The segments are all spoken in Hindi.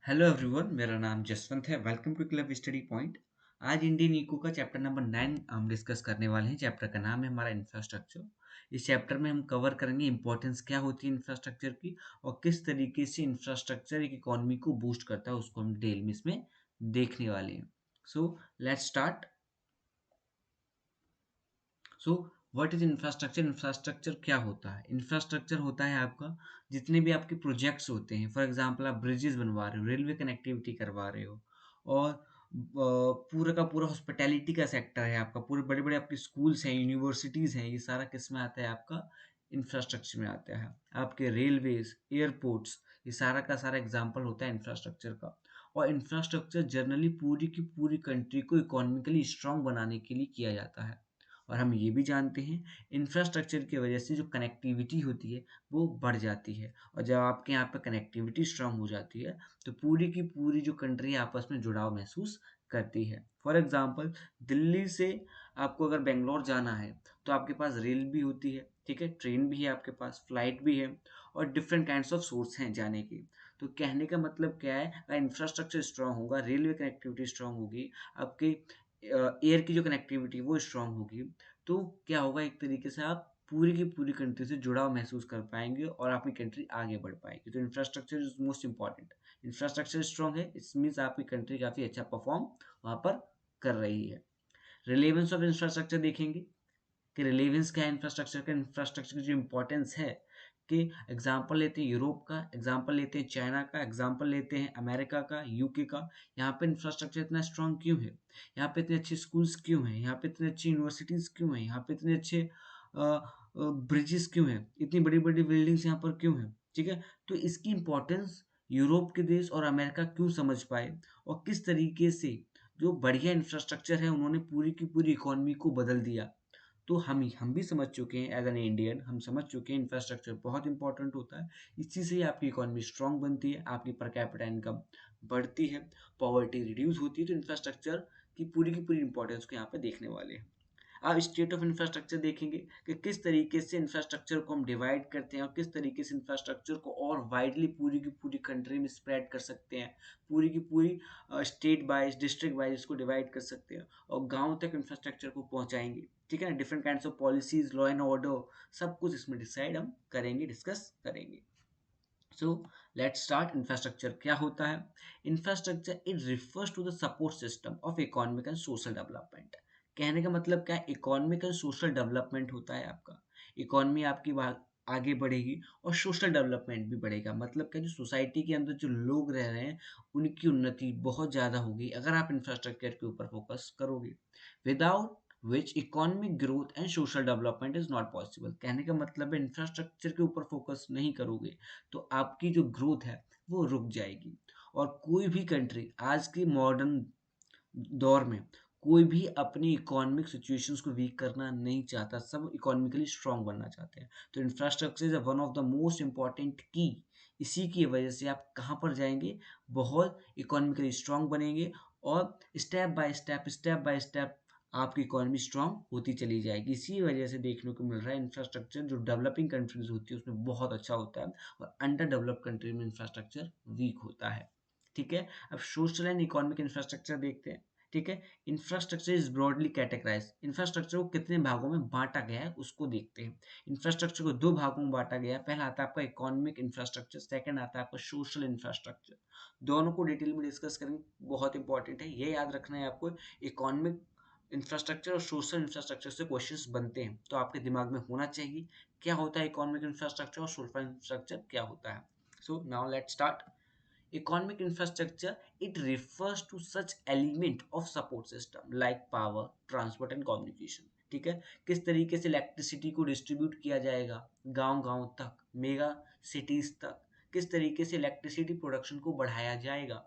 हेलो एवरीवन, मेरा नाम जसवंत है। Welcome to club study point. आज इंडियन इको का चैप्टर नंबर 9 हम डिस्कस करने वाले हैं। चैप्टर का नाम है हमारा इंफ्रास्ट्रक्चर। इस चैप्टर में हम कवर करेंगे इंपॉर्टेंस क्या होती है इंफ्रास्ट्रक्चर की और किस तरीके से इंफ्रास्ट्रक्चर एक इकोनॉमी को बूस्ट करता है, उसको हम डिटेल में इसमें देखने वाले हैं। So let's start. So what is infrastructure? Infrastructure क्या होता है? इंफ्रास्ट्रक्चर होता है आपका जितने भी आपके प्रोजेक्ट्स होते हैं। फॉर एग्जांपल आप ब्रिजेस बनवा रहे हो, रेलवे कनेक्टिविटी करवा रहे हो, और पूरा का पूरा हॉस्पिटैलिटी का सेक्टर है आपका, पूरे बड़े बड़े आपके स्कूल्स हैं, यूनिवर्सिटीज हैं, ये सारा किस में आता है? आपका इंफ्रास्ट्रक्चर में आता है। आपके रेलवेज, एयरपोर्ट्स, ये सारा का सारा एग्जाम्पल होता है इंफ्रास्ट्रक्चर का। और इंफ्रास्ट्रक्चर जनरली पूरी की पूरी कंट्री को इकोनॉमिकली स्ट्रांग बनाने के लिए किया जाता है। और हम ये भी जानते हैं इंफ्रास्ट्रक्चर की वजह से जो कनेक्टिविटी होती है वो बढ़ जाती है, और जब आपके यहाँ पे कनेक्टिविटी स्ट्रांग हो जाती है तो पूरी की पूरी जो कंट्री आपस में जुड़ाव महसूस करती है। फॉर एग्जांपल, दिल्ली से आपको अगर बेंगलोर जाना है तो आपके पास रेल भी होती है, ठीक है, ट्रेन भी है, आपके पास फ्लाइट भी है, और डिफरेंट काइंड्स ऑफ सोर्स हैं जाने के। तो कहने का मतलब क्या है? अगर इंफ्रास्ट्रक्चर स्ट्रांग होगा, रेलवे कनेक्टिविटी स्ट्रांग होगी, आपके एयर की जो कनेक्टिविटी वो स्ट्रांग होगी, तो क्या होगा? एक तरीके से आप पूरी की पूरी कंट्री से जुड़ाव महसूस कर पाएंगे और आपकी कंट्री आगे बढ़ पाएगी। तो infrastructure is most important. Infrastructure strong है, इट्स मीन्स आपकी कंट्री काफ़ी अच्छा परफॉर्म वहाँ पर कर रही है। रिलेवेंस ऑफ इंफ्रास्ट्रक्चर देखेंगे कि रिलेवेंस क्या है इंफ्रास्ट्रक्चर का। इंफ्रास्ट्रक्चर की जो इंपॉर्टेंस है कि एग्जाम्पल लेते हैं यूरोप का, एग्जाम्पल लेते हैं चाइना का, एग्जाम्पल लेते हैं अमेरिका का, यूके का। यहाँ पे इंफ्रास्ट्रक्चर इतना स्ट्रांग क्यों है? यहाँ पे इतने अच्छे स्कूल्स क्यों हैं? यहाँ पे इतने अच्छी यूनिवर्सिटीज़ क्यों हैं? यहाँ पे इतने अच्छे ब्रिजेस क्यों हैं? इतनी बड़ी बड़ी बिल्डिंग्स यहाँ पर क्यों हैं? ठीक है, तो इसकी इंपॉर्टेंस यूरोप के देश और अमेरिका क्यों समझ पाए, और किस तरीके से जो बढ़िया इंफ्रास्ट्रक्चर है उन्होंने पूरी की पूरी इकोनॉमी को बदल दिया। तो हम भी समझ चुके हैं, एज एन इंडियन हम समझ चुके हैं इंफ्रास्ट्रक्चर बहुत इंपॉर्टेंट होता है। इसी से ही आपकी इकोनॉमी स्ट्रांग बनती है, आपकी पर कैपिटा इनकम बढ़ती है, पॉवर्टी रिड्यूस होती है। तो इंफ्रास्ट्रक्चर की पूरी इंपॉर्टेंस को यहाँ पे देखने वाले हैं। आप स्टेट ऑफ इंफ्रास्ट्रक्चर देखेंगे कि किस तरीके से इंफ्रास्ट्रक्चर को हम डिवाइड करते हैं और किस तरीके से इंफ्रास्ट्रक्चर को और वाइडली पूरी की पूरी कंट्री में स्प्रेड कर सकते हैं। पूरी की पूरी स्टेट वाइज, डिस्ट्रिक्ट वाइज इसको डिवाइड कर सकते हैं और गांव तक इंफ्रास्ट्रक्चर को पहुंचाएंगे। ठीक है ना, different kinds of policies, law and order, सब कुछ इसमें डिसाइड हम करेंगे, डिस्कस करेंगे। So let's start. इंफ्रास्ट्रक्चर क्या होता है? Infrastructure it refers to the support system of economic and social development. कहने का मतलब क्या है? इकोनॉमिक एंड सोशल डेवलपमेंट होता है आपका। इकोनॉमी आपकी आगे बढ़ेगी और सोशल डेवलपमेंट भी बढ़ेगा। मतलब क्या, जो सोसाइटी के अंदर जो लोग रह रहे हैं उनकी उन्नति बहुत ज़्यादा होगी अगर आप इंफ्रास्ट्रक्चर के ऊपर फोकस करोगे। Without which economic growth and social development is not possible. कहने का मतलब है इंफ्रास्ट्रक्चर के ऊपर फोकस नहीं करोगे तो आपकी जो ग्रोथ है वो रुक जाएगी। और कोई भी कंट्री आज के मॉडर्न दौर में कोई भी अपनी इकोनॉमिक सिचुएशंस को वीक करना नहीं चाहता, सब इकोनॉमिकली स्ट्रांग बनना चाहते हैं। तो infrastructure is one of the most important की। इसी की वजह से आप कहाँ पर जाएंगे? बहुत इकोनॉमिकली स्ट्रांग बनेंगे, और स्टेप बाय स्टेप आपकी इकोनॉमी स्ट्रांग होती चली जाएगी। इसी वजह से देखने को मिल रहा है इंफ्रास्ट्रक्चर जो डेवलपिंग कंट्रीज होती है उसमें बहुत अच्छा होता है, और अंडर डेवलप्ड कंट्री में इंफ्रास्ट्रक्चर वीक होता है। ठीक है, अब सोशल एंड इकोनॉमिक इंफ्रास्ट्रक्चर देखते हैं। ठीक है, infrastructure is broadly categorize. Infrastructure को कितने भागों में बांटा गया है उसको देखते हैं। इंफ्रास्ट्रक्चर को दो भागों में बांटा गया है। पहला आता है आपका इकोनॉमिक इंफ्रास्ट्रक्चर, सेकंड आता है आपका सोशल इंफ्रास्ट्रक्चर। दोनों को डिटेल में डिस्कस करेंगे, बहुत इंपॉर्टेंट है, ये याद रखना है आपको। इकोनॉमिक इंफ्रास्ट्रक्चर और सोशल इंफ्रास्ट्रक्चर से क्वेश्चंस बनते हैं, तो आपके दिमाग में होना चाहिए क्या होता है इकोनॉमिक इंफ्रास्ट्रक्चर और सोशल इंफ्रास्ट्रक्चर क्या होता है। So now let's start. Economic infrastructure, it refers to such element of support system like power, transport and communication। ठीक है, किस तरीके से इलेक्ट्रिसिटी को डिस्ट्रीब्यूट किया जाएगा गांव गांव तक, मेगा सिटीज तक, किस तरीके से इलेक्ट्रिसिटी प्रोडक्शन को बढ़ाया जाएगा।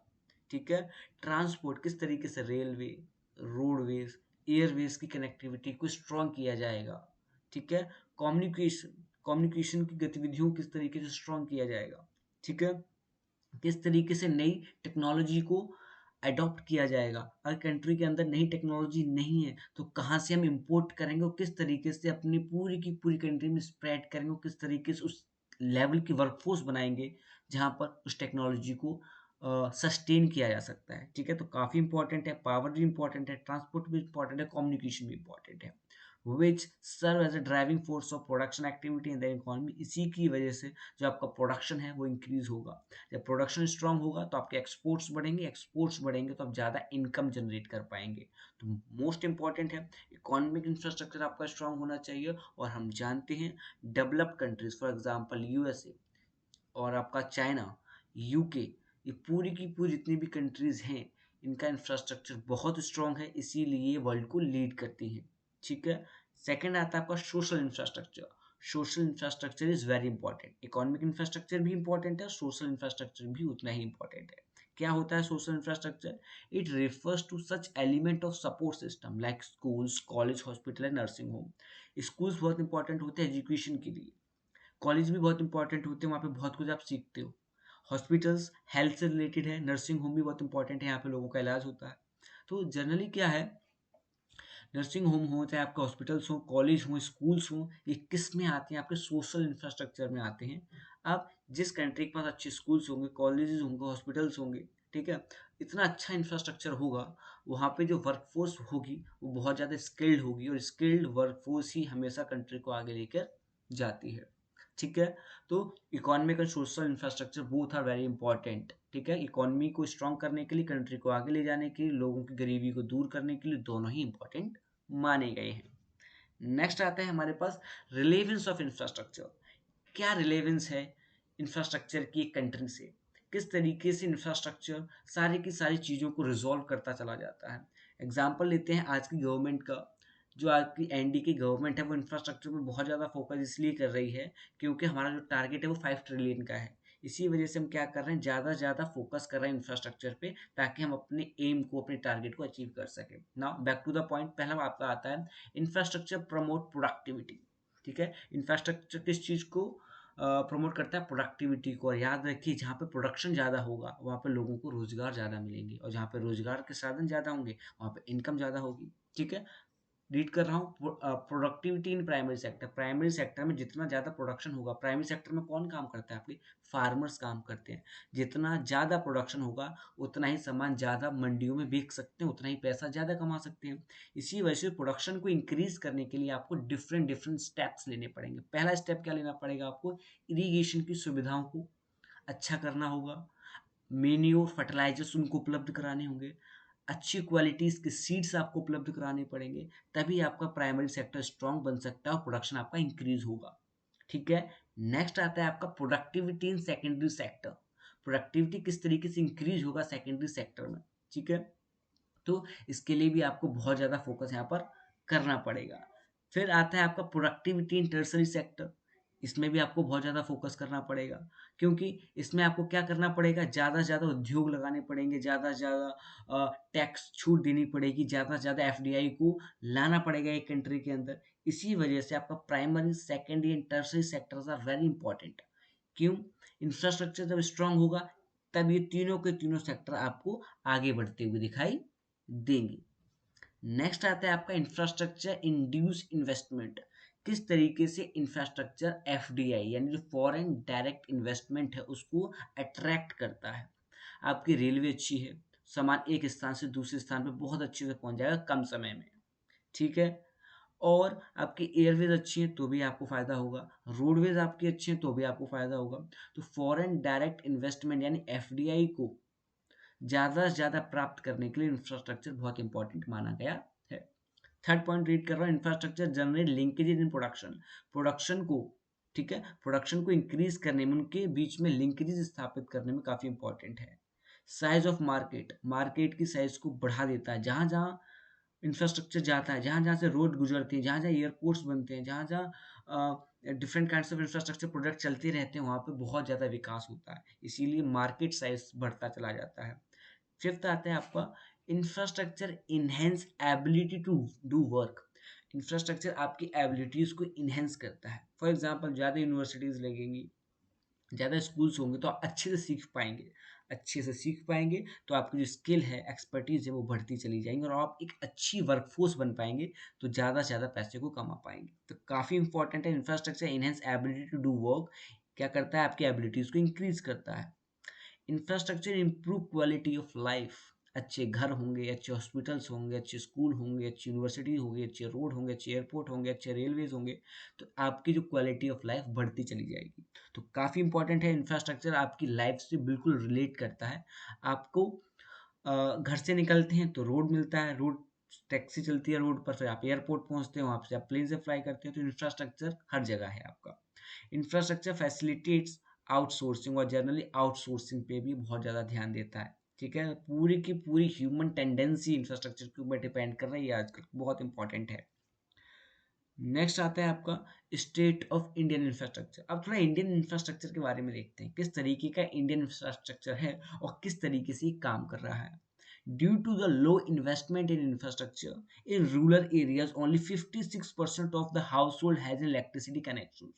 ठीक है, ट्रांसपोर्ट, किस तरीके से रेलवे, रोडवेज, एयरवेज की कनेक्टिविटी को स्ट्रॉन्ग किया जाएगा। ठीक है, कम्युनिकेशन, कम्युनिकेशन की गतिविधियों किस तरीके से स्ट्रॉन्ग किया जाएगा। ठीक है, किस तरीके से नई टेक्नोलॉजी को अडॉप्ट किया जाएगा। अगर कंट्री के अंदर नई टेक्नोलॉजी नहीं है तो कहाँ से हम इंपोर्ट करेंगे, और किस तरीके से अपनी पूरी की पूरी कंट्री में स्प्रेड करेंगे, और किस तरीके से उस लेवल की वर्कफोर्स बनाएंगे जहाँ पर उस टेक्नोलॉजी को सस्टेन किया जा सकता है। ठीक है, तो काफ़ी इंपॉर्टेंट है, पावर भी इंपॉर्टेंट है, ट्रांसपोर्ट भी इंपॉर्टेंट है, कम्युनिकेशन भी इंपॉर्टेंट है, which serve as a driving force of production activity in the economy. इसी की वजह से जो आपका प्रोडक्शन है वो इंक्रीज होगा। जब प्रोडक्शन स्ट्रांग होगा तो आपके एक्सपोर्ट्स बढ़ेंगे, एक्सपोर्ट्स बढ़ेंगे तो आप ज़्यादा इनकम जनरेट कर पाएंगे। तो मोस्ट इंपॉर्टेंट है इकोनॉमिक इंफ्रास्ट्रक्चर आपका स्ट्रांग होना चाहिए। और हम जानते हैं developed countries for example USA और आपका चाइना, यूके, ये पूरी की पूरी जितनी भी कंट्रीज़ हैं, इनका इंफ्रास्ट्रक्चर बहुत स्ट्रॉन्ग है, इसीलिए वर्ल्ड को लीड करती हैं। ठीक है, सेकंड आता है आपका social infrastructure. Social infrastructure is very important. Economic infrastructure भी इंपॉर्टेंट है, सोशल इंफ्रास्ट्रक्चर भी उतना ही इंपॉर्टेंट है। क्या होता है social infrastructure? It refers to such element of support system like schools, college, hospital and nursing home. Schools बहुत इंपॉर्टेंट होते हैं एजुकेशन के लिए, कॉलेज भी बहुत इंपॉर्टेंट होते हैं, वहाँ पे बहुत कुछ आप सीखते हो। हॉस्पिटल्स हेल्थ से रिलेटेड है, नर्सिंग होम भी बहुत इंपॉर्टेंट है, यहाँ पे लोगों का इलाज होता है। तो जनरली क्या है, नर्सिंग होम हो चाहे आपके हॉस्पिटल्स हो, कॉलेज हो, स्कूल्स हो, ये किस में आते हैं? आपके सोशल इंफ्रास्ट्रक्चर में आते हैं। अब जिस कंट्री के पास अच्छे स्कूल्स होंगे, कॉलेजेस होंगे, हॉस्पिटल्स होंगे, ठीक है, इतना अच्छा इंफ्रास्ट्रक्चर होगा, वहाँ पे जो वर्कफोर्स होगी वो बहुत ज़्यादा स्किल्ड होगी, और स्किल्ड वर्कफोर्स ही हमेशा कंट्री को आगे लेकर जाती है। ठीक है, तो economic and social infrastructure both are very important. ठीक है, इकोनॉमी को स्ट्रॉन्ग करने के लिए, कंट्री को आगे ले जाने के लिए, लोगों की गरीबी को दूर करने के लिए दोनों ही इंपॉर्टेंट माने गए हैं। नेक्स्ट आता है हमारे पास रिलेवेंस ऑफ इंफ्रास्ट्रक्चर। क्या रिलेवेंस है इंफ्रास्ट्रक्चर की एक कंट्री से? किस तरीके से इंफ्रास्ट्रक्चर सारी की सारी चीज़ों को रिजॉल्व करता चला जाता है। एग्जाम्पल लेते हैं आज की गवर्नमेंट का। जो आज की एनडी की गवर्नमेंट है वो इंफ्रास्ट्रक्चर पे बहुत ज़्यादा फोकस इसलिए कर रही है क्योंकि हमारा जो टारगेट है वो 5 ट्रिलियन का है। इसी वजह से हम क्या कर रहे हैं, ज़्यादा से ज़्यादा फोकस कर रहे हैं इंफ्रास्ट्रक्चर पे, ताकि हम अपने एम को, अपने टारगेट को अचीव कर सकें। Now back to the point, पहला आपका आता है इंफ्रास्ट्रक्चर प्रमोट प्रोडक्टिविटी। ठीक है, इंफ्रास्ट्रक्चर किस चीज़ को प्रमोट करता है? प्रोडक्टिविटी को। और याद रखिए, जहाँ पे प्रोडक्शन ज़्यादा होगा वहाँ पे लोगों को रोजगार ज़्यादा मिलेंगे, और जहाँ पे रोजगार के साधन ज़्यादा होंगे वहाँ पे इनकम ज़्यादा होगी। ठीक है, रीड कर रहा हूँ, productivity in primary sector. Primary sector में जितना ज़्यादा प्रोडक्शन होगा, प्राइमरी सेक्टर में कौन काम करता है? आपके फार्मर्स काम करते हैं। जितना ज़्यादा प्रोडक्शन होगा उतना ही सामान ज़्यादा मंडियों में बेच सकते हैं, उतना ही पैसा ज़्यादा कमा सकते हैं। इसी वजह से प्रोडक्शन को इंक्रीज करने के लिए आपको डिफरेंट डिफरेंट स्टेप्स लेने पड़ेंगे। पहला स्टेप क्या लेना पड़ेगा आपको? इरीगेशन की सुविधाओं को अच्छा करना होगा, मेन्योर फर्टिलाइजर्स उनको उपलब्ध कराने होंगे, अच्छी क्वालिटीज के सीड्स आपको उपलब्ध कराने पड़ेंगे, तभी आपका प्राइमरी सेक्टर स्ट्रांग बन सकता है और प्रोडक्शन आपका इंक्रीज होगा। ठीक है, नेक्स्ट आता है आपका productivity in secondary sector. Productivity किस तरीके से इंक्रीज होगा सेकेंडरी सेक्टर में? ठीक है, तो इसके लिए भी आपको बहुत ज़्यादा फोकस यहाँ पर करना पड़ेगा। फिर आता है आपका प्रोडक्टिविटी इन टर्सरी सेक्टर। इसमें भी आपको बहुत ज़्यादा फोकस करना पड़ेगा, क्योंकि इसमें आपको क्या करना पड़ेगा, ज़्यादा से ज़्यादा उद्योग लगाने पड़ेंगे, ज़्यादा से ज़्यादा टैक्स छूट देनी पड़ेगी, ज़्यादा से ज़्यादा एफडीआई को लाना पड़ेगा एक कंट्री के अंदर। इसी वजह से आपका primary, secondary and tertiary sectors are very important. क्यों? इंफ्रास्ट्रक्चर जब स्ट्रांग होगा तब ये तीनों के तीनों सेक्टर आपको आगे बढ़ते हुए दिखाई देंगे। नेक्स्ट आता है आपका इंफ्रास्ट्रक्चर इंड्यूस इन्वेस्टमेंट। किस तरीके से इंफ्रास्ट्रक्चर एफडीआई यानी जो फॉरेन डायरेक्ट इन्वेस्टमेंट है उसको अट्रैक्ट करता है। आपकी रेलवे अच्छी है, सामान एक स्थान से दूसरे स्थान पे बहुत अच्छे से पहुंच जाएगा कम समय में। ठीक है, और आपकी एयरवेज अच्छी है तो भी आपको फायदा होगा, रोडवेज आपकी अच्छी है तो भी आपको फायदा होगा। तो फॉरेन डायरेक्ट इन्वेस्टमेंट यानी एफडीआई को ज़्यादा से ज़्यादा प्राप्त करने के लिए इंफ्रास्ट्रक्चर बहुत इंपॉर्टेंट माना गया है। थर्ड पॉइंट रीड कर रहा हूँ, infrastructure generate linkages in production. Production को, ठीक है, प्रोडक्शन को इंक्रीज करने में, उनके बीच में लिंकेजेज स्थापित करने में काफ़ी इंपॉर्टेंट है। साइज ऑफ मार्केट, मार्केट की साइज को बढ़ा देता है। जहाँ जहाँ इंफ्रास्ट्रक्चर जाता है, जहाँ जहाँ से रोड गुजरती है, जहाँ जहाँ एयरपोर्ट्स बनते हैं, जहाँ जहाँ different kinds of infrastructure project चलते रहते हैं, वहाँ पे बहुत ज़्यादा विकास होता है, इसीलिए मार्केट साइज बढ़ता चला जाता है। फिफ्थ आता है आपका infrastructure enhance ability to do work. Infrastructure आपकी एबिलिटीज को इनहेंस करता है। फॉर एग्जांपल, ज़्यादा यूनिवर्सिटीज़ लगेंगी, ज़्यादा स्कूल्स होंगे तो आप अच्छे से सीख पाएंगे। अच्छे से सीख पाएंगे तो आपकी जो स्किल है, एक्सपर्टीज है, वो बढ़ती चली जाएंगी और आप एक अच्छी वर्कफोर्स बन पाएंगे, तो ज़्यादा से ज़्यादा पैसे को कमा पाएंगे। तो काफ़ी इंपॉर्टेंट है infrastructure enhance ability to do work. क्या करता है? आपकी एबिलिटीज़ को इंक्रीज करता है। Infrastructure improve quality of life, अच्छे घर होंगे, अच्छे हॉस्पिटल्स होंगे, अच्छे स्कूल होंगे, अच्छी यूनिवर्सिटी होगी, अच्छे रोड होंगे, अच्छे एयरपोर्ट होंगे, अच्छे रेलवेज होंगे, तो आपकी जो क्वालिटी ऑफ लाइफ बढ़ती चली जाएगी। तो काफ़ी इंपॉर्टेंट है इंफ्रास्ट्रक्चर, आपकी लाइफ से बिल्कुल रिलेट करता है। आपको घर से निकलते हैं तो रोड मिलता है, रोड टैक्सी चलती है रोड पर, फिर आप एयरपोर्ट पहुंचते हो, वहाँ से आप प्लेन से फ्लाई करते हो, तो इंफ्रास्ट्रक्चर हर जगह है आपका। इंफ्रास्ट्रक्चर फैसिलिटेट्स आउटसोर्सिंग, और जनरली आउटसोर्सिंग पे भी बहुत ज़्यादा ध्यान देता है। ठीक है, पूरी की पूरी ह्यूमन टेंडेंसी इंफ्रास्ट्रक्चर के ऊपर डिपेंड कर रही है आजकल, बहुत इंपॉर्टेंट है। नेक्स्ट आता है आपका स्टेट ऑफ इंडियन इंफ्रास्ट्रक्चर। अब थोड़ा इंडियन इंफ्रास्ट्रक्चर के बारे में देखते हैं, किस तरीके का इंडियन इंफ्रास्ट्रक्चर है और किस तरीके से ये काम कर रहा है। Due to the low investment in infrastructure in rural areas only 56% of the household has electricity connection.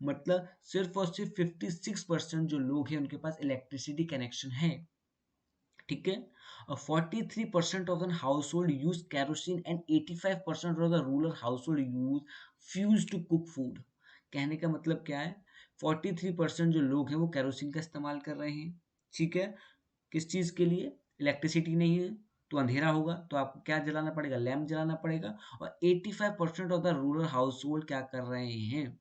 मतलब सिर्फ और सिर्फ 56% जो लोग हैं उनके पास इलेक्ट्रिसिटी कनेक्शन है। ठीक है, और 43% of the household use kerosene and 85% of the rural household use fuels to cook food. कहने का मतलब क्या है, 43% जो लोग हैं वो कैरोसिन का इस्तेमाल कर रहे हैं। ठीक है, किस चीज के लिए, इलेक्ट्रिसिटी नहीं है तो अंधेरा होगा, तो आपको क्या जलाना पड़ेगा, लैम्प जलाना पड़ेगा। और 85% of the rural house hold क्या कर रहे हैं,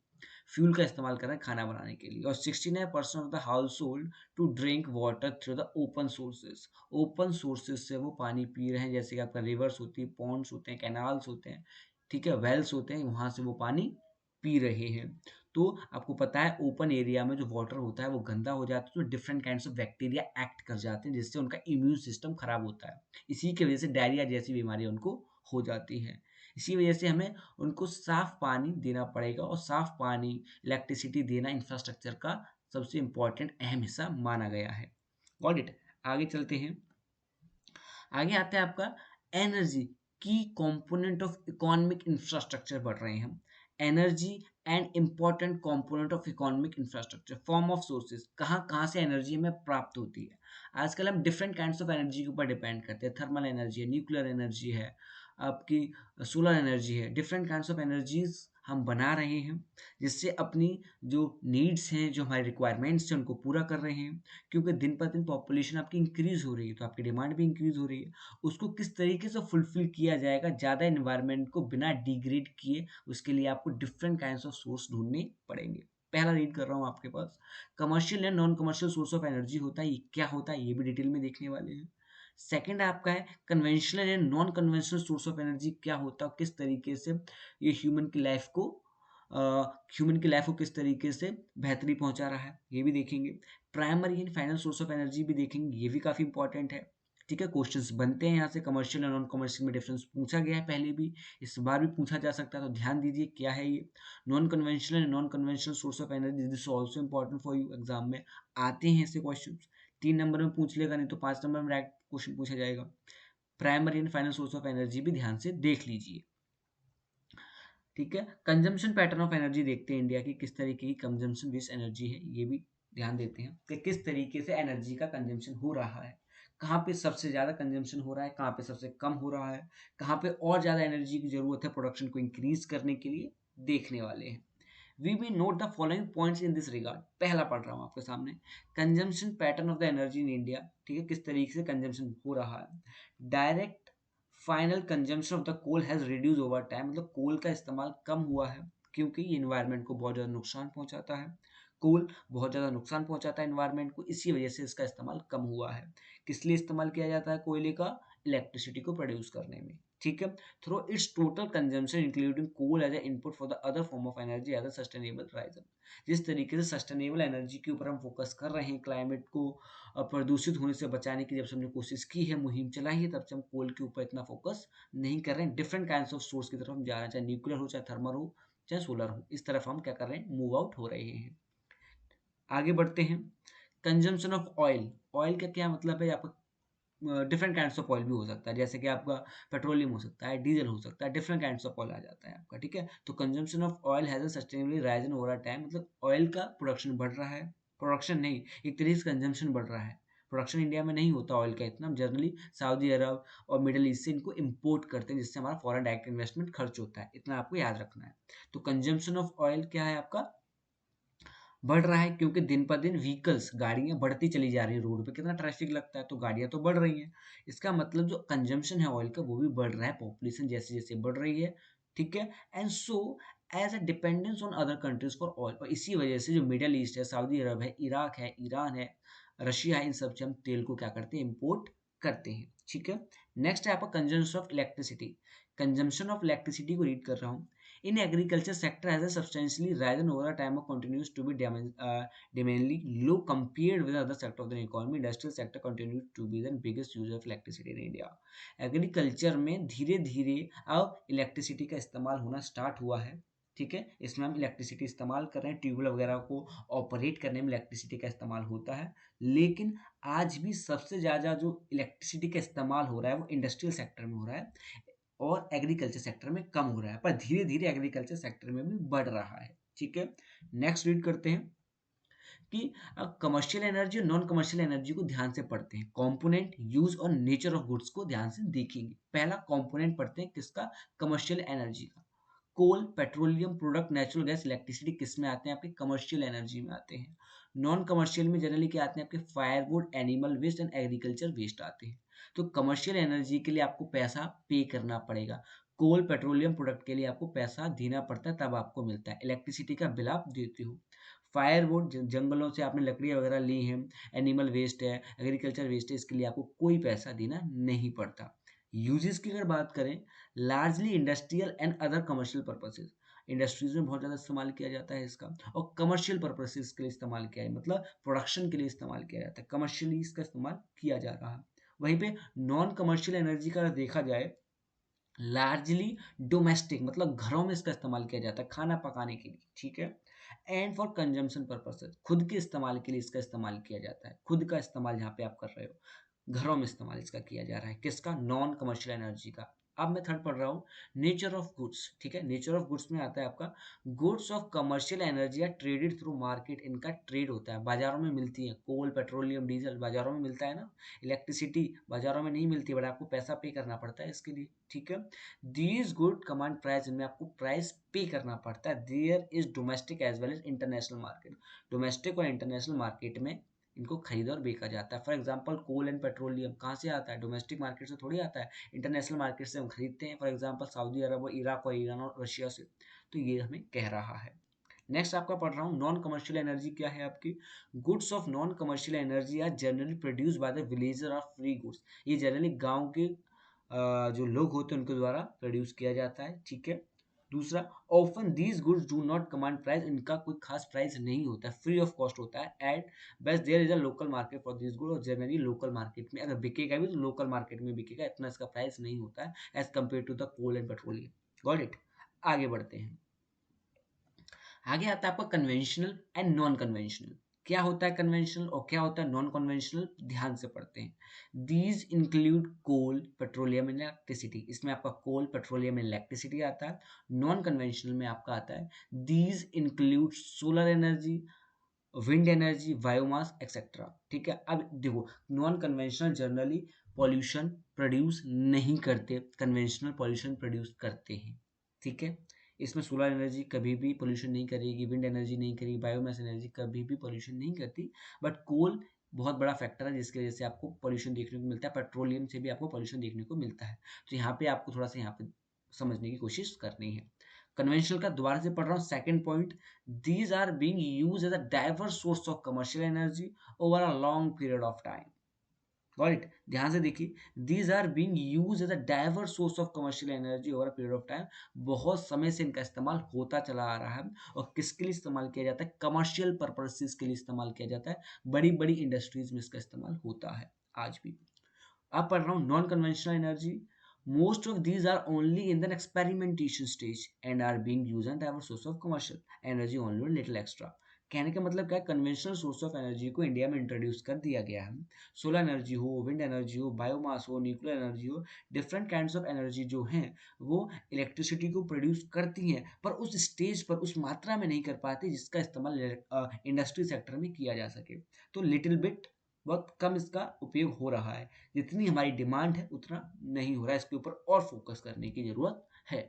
फ्यूल का इस्तेमाल कर रहे हैं खाना बनाने के लिए। और 69% of the household to drink water through the open sources. Open sources से वो पानी पी रहे हैं, जैसे कि आपका रिवर्स होती है, पॉन्ड्स होते हैं, कैनाल्स होते हैं, ठीक है, वेल्स होते हैं, वहां से वो पानी पी रहे हैं। तो आपको पता है ओपन एरिया में जो वाटर होता है वो गंदा हो जाता है, तो different kinds of bacteria act कर जाते हैं, जिससे उनका इम्यून सिस्टम खराब होता है। इसी की वजह से डायरिया जैसी बीमारी उनको हो जाती है। इसी वजह से हमें उनको साफ पानी देना पड़ेगा, और साफ पानी, इलेक्ट्रिसिटी देना इंफ्रास्ट्रक्चर का सबसे इंपॉर्टेंट अहम हिस्सा माना गया है। Got it. आगे चलते हैं, आगे आता है आपका एनर्जी की कंपोनेंट ऑफ इकोनॉमिक इंफ्रास्ट्रक्चर बढ़ रहे हैं हम। Energy and important component of economic infrastructure, form of sources, कहाँ कहाँ से एनर्जी हमें प्राप्त होती है। आजकल हम डिफरेंट काइंड्स ऑफ एनर्जी के ऊपर डिपेंड करते हैं, थर्मल एनर्जी है, न्यूक्लियर एनर्जी है, आपकी सोलर एनर्जी है, डिफरेंट काइंड्स ऑफ एनर्जीज हम बना रहे हैं, जिससे अपनी जो नीड्स हैं, जो हमारी रिक्वायरमेंट्स हैं, उनको पूरा कर रहे हैं। क्योंकि दिन पर दिन पॉपुलेशन आपकी इंक्रीज हो रही है, तो आपकी डिमांड भी इंक्रीज हो रही है। उसको किस तरीके से फुलफिल किया जाएगा ज़्यादा इन्वायरमेंट को बिना डिग्रेड किए, उसके लिए आपको डिफरेंट काइंड्स ऑफ सोर्स ढूंढने पड़ेंगे। पहला रीड कर रहा हूँ आपके पास, commercial and non commercial source of energy होता है, ये क्या होता है ये भी डिटेल में देखने वाले हैं। सेकंड आपका है conventional and non conventional source of energy क्या होता है, किस तरीके से ये ह्यूमन की लाइफ को किस तरीके से बेहतरी पहुंचा रहा है, ये भी देखेंगे। Primary and final source of energy भी देखेंगे, ये भी काफी इंपॉर्टेंट है। ठीक है, क्वेश्चंस बनते हैं यहाँ से, कमर्शियल और नॉन कमर्शियल में डिफरेंस पूछा गया है पहले भी, इस बार भी पूछा जा सकता है, तो ध्यान दीजिए क्या है ये। Non conventional and non conventional source of energy, this also important for you, exam में आते हैं ऐसे क्वेश्चन, 3 नंबर में पूछ लेगा, नहीं तो 5 नंबर में डायरेक्ट क्वेश्चन पूछा जाएगा। Primary and final source of energy भी ध्यान से देख लीजिए। ठीक है, कंजम्पशन पैटर्न ऑफ एनर्जी देखते हैं, इंडिया की किस तरीके की कंजम्पशन बेस्ड एनर्जी है, ये भी ध्यान देते हैं कि किस तरीके से एनर्जी का कंजम्पशन हो रहा है, कहाँ पे सबसे ज़्यादा कंजम्पशन हो रहा है, कहाँ पे सबसे कम हो रहा है, कहाँ पे और ज़्यादा एनर्जी की ज़रूरत है प्रोडक्शन को इंक्रीज करने के लिए, देखने वाले हैं। We may note the following points in this regard. पहला पढ़ रहा हूँ आपके सामने, consumption pattern of the energy in India. ठीक है, किस तरीके से कंजम्पशन हो रहा है। Direct final consumption of the coal has reduce over time, मतलब कोल का इस्तेमाल कम हुआ है, क्योंकि ये इन्वायरमेंट को बहुत ज़्यादा नुकसान पहुंचाता है। कोल बहुत ज़्यादा नुकसान पहुंचाता है इन्वायरमेंट को, इसी वजह से इसका इस्तेमाल कम हुआ है। किस लिए इस्तेमाल किया जाता है कोयले का, इलेक्ट्रिसिटी को प्रोड्यूस करने में। ठीक है, through its total consumption including coal as a input for the other form of energy as a sustainable reason. जिस तरीके से सस्टेनेबल एनर्जी के ऊपर हम फोकस कर रहे हैं, क्लाइमेट को प्रदूषित होने से बचाने की जब से हमने कोशिश की है, मुहिम चलाई है, तब से हम कोल के ऊपर इतना फोकस नहीं कर रहे हैं। डिफरेंट काइंड्स ऑफ सोर्स की तरफ हम जा रहे हैं, चाहे न्यूक्लियर हो, चाहे थर्मल हो, चाहे सोलर हो, इस तरफ हम क्या कर रहे हैं, मूव आउट हो रहे हैं। आगे बढ़ते हैं, कंजम्पशन ऑफ ऑयल। ऑयल का क्या मतलब है, आपका डिफरेंट काइंड्स ऑफ ऑयल भी हो सकता है, जैसे कि आपका पेट्रोलियम हो सकता है, डीजल हो सकता है, डिफरेंट काइंड्स ऑफ ऑयल आ जाता है आपका। ठीक है, तो consumption of oil has sustainably Ryzen over time, मतलब ऑयल का प्रोडक्शन बढ़ रहा है, प्रोडक्शन नहीं, एक तरीके से कंजम्पशन बढ़ रहा है। प्रोडक्शन इंडिया में नहीं होता ऑयल का इतना, हम जनरली सऊदी अरब और मिडिल ईस्ट से इनको इम्पोर्ट करते हैं, जिससे हमारा फॉरेन डायरेक्ट इन्वेस्टमेंट खर्च होता है, इतना आपको याद रखना है। तो कंजम्पशन ऑफ ऑयल क्या है आपका, बढ़ रहा है क्योंकि दिन पर दिन व्हीकल्स गाड़ियां बढ़ती चली जा रही है, रोड पे कितना ट्रैफिक लगता है तो गाड़ियां तो बढ़ रही हैं। इसका मतलब जो कंजम्पशन है ऑयल का वो भी बढ़ रहा है, पॉपुलेशन जैसे जैसे बढ़ रही है, ठीक है। And so as a dependence on other countries for oil, और इसी वजह से जो मिडल ईस्ट है, सऊदी अरब है, इराक है, ईरान है, रशिया है, इन सब से हम तेल को क्या करते हैं, इम्पोर्ट करते हैं, ठीक है। नेक्स्ट है आपका consumption of electricity. Consumption of electricity को रीड कर रहा हूँ। In agriculture sector has a substantially risen over a time, continues to be demandingly low compared with other sector of the economy. Industrial sector continues to be the biggest user of electricity in India. Agriculture में धीरे धीरे अब इलेक्ट्रिसिटी का इस्तेमाल होना स्टार्ट हुआ है, ठीक है। इसमें हम इलेक्ट्रिसिटी इस्तेमाल कर रहे हैं, ट्यूबवेल वगैरह को ऑपरेट करने में इलेक्ट्रिसिटी का इस्तेमाल होता है। लेकिन आज भी सबसे ज़्यादा जो इलेक्ट्रिसिटी का इस्तेमाल हो रहा है वो इंडस्ट्रियल सेक्टर में हो रहा है, और एग्रीकल्चर सेक्टर में कम हो रहा है, पर धीरे धीरे एग्रीकल्चर सेक्टर में भी बढ़ रहा है, ठीक है। नेक्स्ट रीड करते हैं कि कमर्शियल एनर्जी और नॉन कमर्शियल एनर्जी को ध्यान से पढ़ते हैं। कंपोनेंट, यूज और नेचर ऑफ गुड्स को ध्यान से देखेंगे। पहला कंपोनेंट पढ़ते हैं किसका, कमर्शियल एनर्जी का। Coal, petroleum product, natural gas, electricity किस में आते हैं, आपके कमर्शियल एनर्जी में आते हैं। नॉन कमर्शियल में जनरली क्या आते हैं, आपके firewood, animal waste and agriculture waste आते हैं। तो कमर्शियल एनर्जी के लिए आपको पैसा पे करना पड़ेगा। कोल, पेट्रोलियम प्रोडक्ट के लिए आपको पैसा देना पड़ता है, तब आपको मिलता है। इलेक्ट्रिसिटी का बिल आप देते हो। फायरवुड, जंगलों से आपने लकड़ियाँ वगैरह ली हैं, एनिमल वेस्ट है, एग्रीकल्चर वेस्ट है, इसके लिए आपको कोई पैसा देना नहीं पड़ता। यूजेस की अगर बात करें, largely industrial and other commercial purposes, industries में बहुत ज़्यादा इस्तेमाल किया जाता है इसका, और कमर्शियल पर्पसेस के लिए इस्तेमाल किया है, मतलब प्रोडक्शन के लिए इस्तेमाल किया जाता है, कमर्शियली इसका इस्तेमाल किया जा रहा है। वहीं पे नॉन कमर्शियल एनर्जी का अगर देखा जाए, लार्जली डोमेस्टिक, मतलब घरों में इसका इस्तेमाल किया जाता है खाना पकाने के लिए, ठीक है। एंड फॉर कंजम्पशन पर्पसेस, खुद के इस्तेमाल के लिए इसका इस्तेमाल किया जाता है। खुद का इस्तेमाल जहाँ पे आप कर रहे हो, घरों में इस्तेमाल इसका किया जा रहा है, किसका, नॉन कमर्शियल एनर्जी का। अब मैं थर्ड पढ़ रहा हूँ, नेचर ऑफ गुड्स, ठीक है। नेचर ऑफ गुड्स में आता है आपका, goods of commercial energy are traded through market, इनका ट्रेड होता है, बाजारों में मिलती है। कोल, पेट्रोलियम, डीजल बाजारों में मिलता है ना, इलेक्ट्रिसिटी बाजारों में नहीं मिलती, बट आपको पैसा पे करना पड़ता है इसके लिए, ठीक है। दीज गुड कमांड प्राइस, इनमें आपको प्राइस पे करना पड़ता है। There is domestic as well as international market, domestic और इंटरनेशनल मार्केट में इनको खरीदा और बेचा जाता है। For example coal and petroleum कहाँ से आता है, डोमेस्टिक मार्केट से थोड़ी आता है, इंटरनेशनल मार्केट से हम खरीदते हैं। फॉर एग्जांपल सऊदी अरब और इराक और ईरान और रशिया से। तो ये हमें कह रहा है। नेक्स्ट आपका पढ़ रहा हूँ, नॉन कमर्शियल एनर्जी क्या है आपकी, goods of non commercial energy are generally produce by the villager of free goods, ये जनरली गांव के जो लोग होते हैं उनके द्वारा प्रोड्यूस किया जाता है, ठीक है। दूसरा, often these goods do not command price, इनका कोई खास प्राइस नहीं होता है, फ्री ऑफ कॉस्ट होता है। At best there is a local market for this good, और जनरली लोकल मार्केट में अगर बिकेगा भी तो लोकल मार्केट में बिकेगा, इतना इसका प्राइस नहीं होता है as compare to the coal and petroleum. Got it. आगे बढ़ते हैं। आगे आता है आपका कन्वेंशनल एंड नॉन कन्वेंशनल। क्या होता है कन्वेंशनल और क्या होता है नॉन कन्वेंशनल, ध्यान से पढ़ते हैं। These include coal, petroleum and electricity, इसमें आपका कोल, पेट्रोलियम एंड इलेक्ट्रिसिटी आता है। नॉन कन्वेंशनल में आपका आता है, these include solar energy, wind energy, biomass etcetera, ठीक है। अब देखो, non conventional generally pollution produce नहीं करते, कन्वेंशनल पॉल्यूशन प्रोड्यूस करते हैं, ठीक है। इसमें सोलर एनर्जी कभी भी पोल्यूशन नहीं करेगी, विंड एनर्जी नहीं करेगी, बायोमास एनर्जी कभी भी पोल्यूशन नहीं करती। बट कोल बहुत बड़ा फैक्टर है जिसकी वजह से आपको पोल्यूशन देखने को मिलता है, पेट्रोलियम से भी आपको पोल्यूशन देखने को मिलता है। तो यहाँ पे आपको थोड़ा सा यहाँ पे समझने की कोशिश करनी है। कन्वेंशनल का दोबारा से पढ़ रहा हूँ, second point, these are being used as a diverse source of commercial energy over a long period of time. Got it? ध्यान से देखिए, these are being used as a diverse source of commercial energy over a period of time. बहुत समय से इनका इस्तेमाल होता चला आ रहा है, और किसके लिए इस्तेमाल किया जाता है, कमर्शियल पर्पसेस के लिए इस्तेमाल किया जाता है। बड़ी बड़ी इंडस्ट्रीज में इसका इस्तेमाल होता है आज भी। अब पढ़ रहा हूँ non conventional energy. Most of these are only in the experimentation stage and are being used and diverse source of commercial energy only a little extra. कहने का मतलब क्या है, कन्वेंशनल सोर्स ऑफ एनर्जी को इंडिया में इंट्रोड्यूस कर दिया गया है। सोलर एनर्जी हो, विंड एनर्जी हो, बायोमास हो, न्यूक्लियर एनर्जी हो, डिफरेंट काइंड्स ऑफ एनर्जी जो हैं वो इलेक्ट्रिसिटी को प्रोड्यूस करती हैं, पर उस स्टेज पर उस मात्रा में नहीं कर पाती जिसका इस्तेमाल इंडस्ट्री सेक्टर में किया जा सके। तो लिटिल बिट, बहुत कम इसका उपयोग हो रहा है, जितनी हमारी डिमांड है उतना नहीं हो रहा है, इसके ऊपर और फोकस करने की जरूरत है।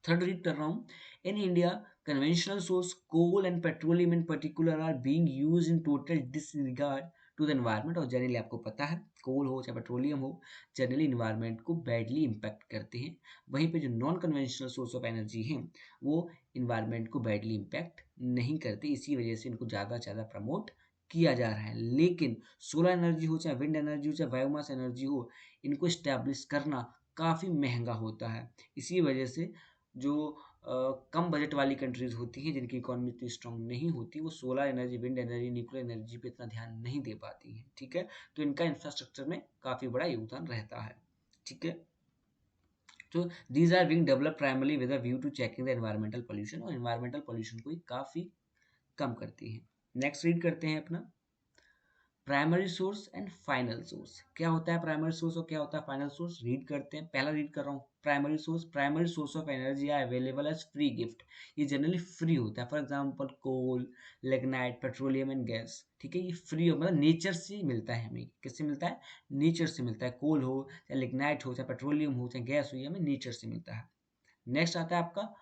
थर्ड रीड कर रहा हूँ, in India conventional source coal and petroleum in particular are being use in total disregard to the environment. और जनरली आपको पता है कोल हो चाहे पेट्रोलियम हो, जनरली इन्वायरमेंट को बैडली इम्पैक्ट करते हैं। वहीं पे जो non conventional source of energy हैं वो इन्वायरमेंट को बैडली इम्पैक्ट नहीं करते, इसी वजह से इनको ज़्यादा से ज़्यादा प्रमोट किया जा रहा है। लेकिन सोलर एनर्जी हो चाहे विंड एनर्जी हो चाहे बायोमास एनर्जी हो, इनको इस्टेब्लिश करना काफ़ी महंगा होता है। इसी वजह से जो कम बजट वाली कंट्रीज़ होती हैं जिनकी इकोनॉमी इतनी स्ट्रांग नहीं होती, वो solar energy, wind energy, nuclear energy पे इतना ध्यान नहीं दे पाती हैं, ठीक है? तो इनका इंफ्रास्ट्रक्चर में काफ़ी बड़ा योगदान रहता है, ठीक है? तो these are being developed primarily with a view to checking the environmental pollution, और एनवायरमेंटल पॉल्यूशन को ये काफ़ी कम करती हैं। नेक्स्ट रीड करते हैं अपना primary source and final source. क्या होता है प्राइमरी सोर्स और क्या होता है फाइनल सोर्स, रीड करते हैं। पहला रीड कर रहा हूँ, primary source of energy are available as free gift. ये जनरली फ्री होता है, for example coal, lignite, petroleum and gas, ठीक है? ये फ्री हो, मतलब नेचर से मिलता है हमें। किससे मिलता है? नेचर से मिलता है। कोल हो चाहे लिग्नाइट हो चाहे पेट्रोलियम हो चाहे गैस हो, ये हमें नेचर से मिलता है। नेक्स्ट आता है आपका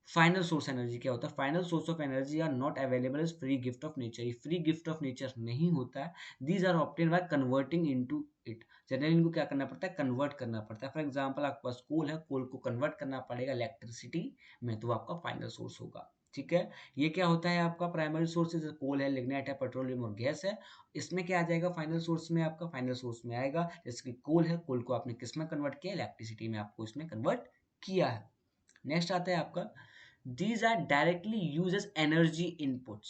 फाइनल सोर्स एनर्जी। क्या होता है? Final source of energy are not available as free gift of nature. ये फ्री गिफ्ट ऑफ नेचर नहीं होता है। These are obtain by converting into it. Generally इनको क्या करना पड़ता है? कन्वर्ट करना पड़ता है। फॉर एग्जांपल आपके पास कोल है, कोल को कन्वर्ट करना पड़ेगा इलेक्ट्रिसिटी में, तो आपका फाइनल सोर्स होगा, ठीक है? ये क्या होता है आपका प्राइमरी सोर्स? जैसे कोल है, लिग्नाइट है, पेट्रोलियम और गैस है, इसमें क्या आ जाएगा फाइनल सोर्स में? आपका फाइनल सोर्स में आएगा जैसे कि कोल है, कोल को आपने किस में कन्वर्ट किया? इलेक्ट्रिसिटी में आपको इसमें कन्वर्ट किया है। नेक्स्ट आता है आपका these are directly used as energy inputs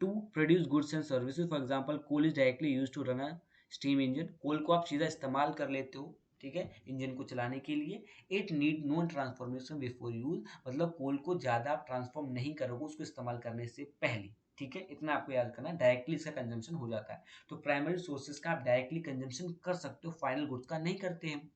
to produce goods and services. For example, coal is directly used to run a steam engine. कोल को आप सीधा इस्तेमाल कर लेते हो, ठीक है, इंजन को चलाने के लिए। It need no transformation before use, मतलब कोल को ज़्यादा आप ट्रांसफॉर्म नहीं करोगे उसको इस्तेमाल करने से पहले, ठीक है? इतना आपको याद करना है, डायरेक्टली इसका कंजम्पशन हो जाता है। तो प्राइमरी सोर्सेज का आप डायरेक्टली कंजम्पशन कर सकते हो, फाइनल गुड्स का नहीं करते हैं।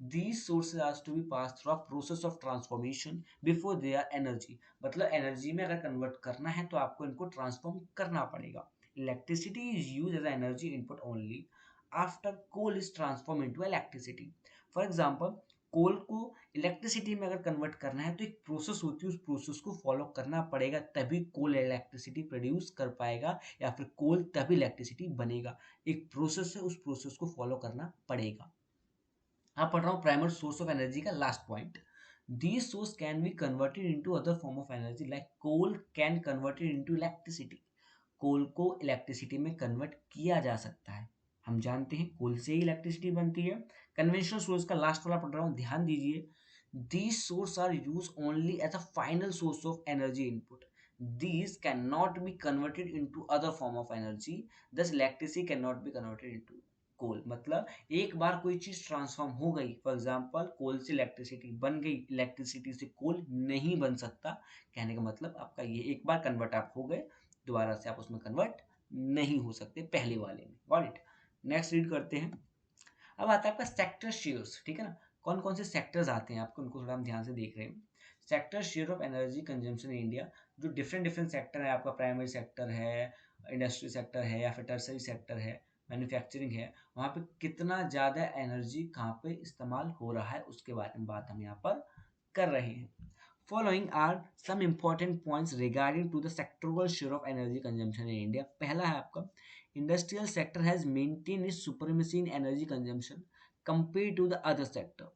These sources are to be passed through a process of transformation before they are energy। मतलब एनर्जी में अगर कन्वर्ट करना है तो आपको इनको ट्रांसफॉर्म करना पड़ेगा। Electricity is use as energy input only after coal is transform into electricity. For example coal को इलेक्ट्रिसिटी में अगर कन्वर्ट करना है तो एक प्रोसेस होती है, उस प्रोसेस को फॉलो करना पड़ेगा, तभी कोल इलेक्ट्रिसिटी प्रोड्यूस कर पाएगा या फिर कोल तभी इलेक्ट्रिसिटी बनेगा। एक प्रोसेस है, उस प्रोसेस को फॉलो करना पड़ेगा। आप पढ़ रहा हूँ प्राइमरी सोर्स ऑफ एनर्जी का last point. These source can be converted into other form of energy like coal can converted into electricity. Coal को इलेक्ट्रिसिटी में कन्वर्ट किया जा सकता है, हम जानते हैं कोल से ही इलेक्ट्रिसिटी बनती है। कन्वेंशनल सोर्स का लास्ट वाला पढ़ रहा हूँ, ध्यान दीजिए। These source are use only as a final source of energy input. these cannot be converted into other form of energy, thus electricity cannot be converted into कोल। मतलब एक बार कोई चीज ट्रांसफॉर्म हो गई, फॉर एग्जांपल कोल से इलेक्ट्रिसिटी बन गई, इलेक्ट्रिसिटी से कोल नहीं बन सकता। कहने का मतलब आपका ये एक बार कन्वर्ट आप हो गए, दोबारा से आप उसमें कन्वर्ट नहीं हो सकते पहले वाले में। Got it? नेक्स्ट रीड करते हैं। अब आता है आपका सेक्टर शेयर्स, ठीक है ना? कौन कौन से सेक्टर्स आते हैं आपको, उनको थोड़ा हम ध्यान से देख रहे हैं। Sector share of energy consumption in India, जो डिफरेंट डिफरेंट सेक्टर है, आपका प्राइमरी सेक्टर है, इंडस्ट्री सेक्टर है या फिर टर्सरी सेक्टर है, मैन्युफैक्चरिंग है, वहाँ पे कितना ज़्यादा एनर्जी कहाँ पे इस्तेमाल हो रहा है उसके बारे में बात हम यहाँ पर कर रहे हैं। Following are some important points regarding to the sectoral share of energy consumption in India. पहला है आपका industrial sector has maintain its supremacy in energy consumption compare to the other sector,